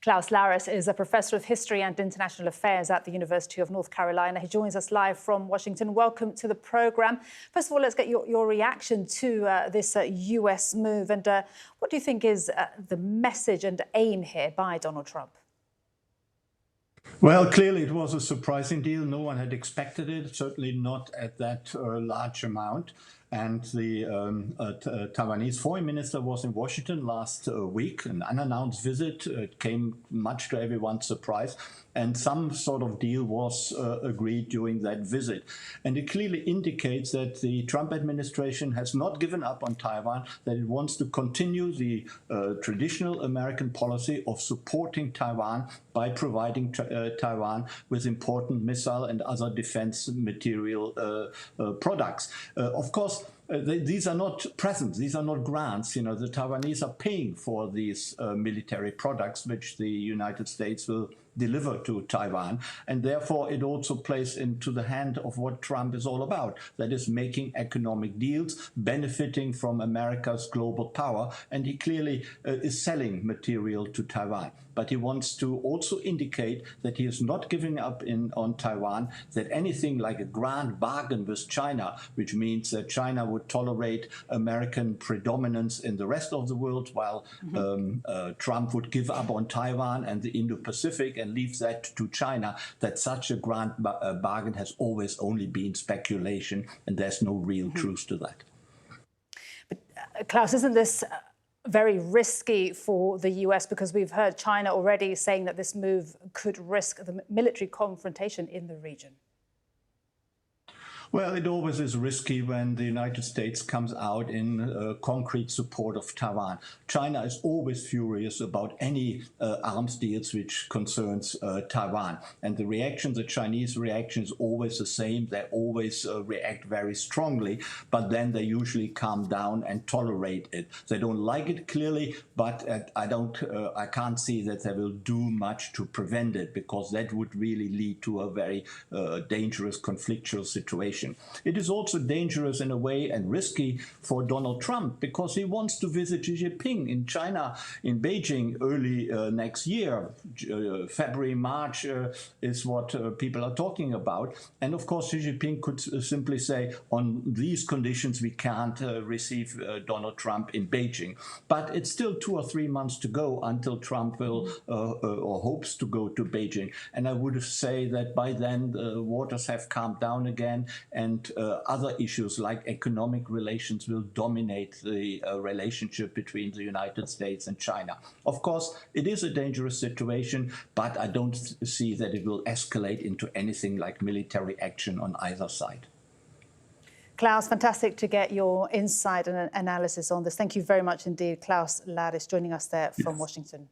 Klaus Larres is a professor of history and international affairs at the University of North Carolina. He joins us live from Washington. Welcome to the programme. First of all, let's get your reaction to this US move. And what do you think is the message and aim here by Donald Trump? Well, clearly it was a surprising deal. No one had expected it, certainly not at that large amount. And the Taiwanese foreign minister was in Washington last week, an unannounced visit. It came much to everyone's surprise. And some sort of deal was agreed during that visit. And it clearly indicates that the Trump administration has not given up on Taiwan, that it wants to continue the traditional American policy of supporting Taiwan by providing Taiwan with important missile and other defense material products. Of course, these are not presents, these are not grants. You know, the Taiwanese are paying for these military products, which the United States will deliver to Taiwan. And therefore, it also plays into the hand of what Trump is all about. That is making economic deals, benefiting from America's global power. And he clearly is selling material to Taiwan. But he wants to also indicate that he is not giving up on Taiwan, that anything like a grand bargain with China, which means that China would tolerate American predominance in the rest of the world, while Trump would give up on Taiwan and the Indo-Pacific and leave that to China, that such a grand bargain has always only been speculation, and there's no real truth to that. But Klaus, isn't this very risky for the US, because we've heard China already saying that this move could risk the military confrontation in the region? Well, it always is risky when the United States comes out in concrete support of Taiwan. China is always furious about any arms deals which concerns Taiwan. And the Chinese reaction is always the same. They always react very strongly, but then they usually calm down and tolerate it. They don't like it clearly, but I can't see that they will do much to prevent it, because that would really lead to a very dangerous conflictual situation. It is also dangerous in a way and risky for Donald Trump, because he wants to visit Xi Jinping in China, in Beijing, early next year. February, March is what people are talking about. And of course, Xi Jinping could simply say, on these conditions, we can't receive Donald Trump in Beijing. But it's still 2 or 3 months to go until Trump will or hopes to go to Beijing. And I would say that by then the waters have calmed down again, and other issues like economic relations will dominate the relationship between the United States and China. Of course, it is a dangerous situation, but I don't see that it will escalate into anything like military action on either side. Klaus, fantastic to get your insight and analysis on this. Thank you very much indeed. Klaus Larres joining us there from Washington.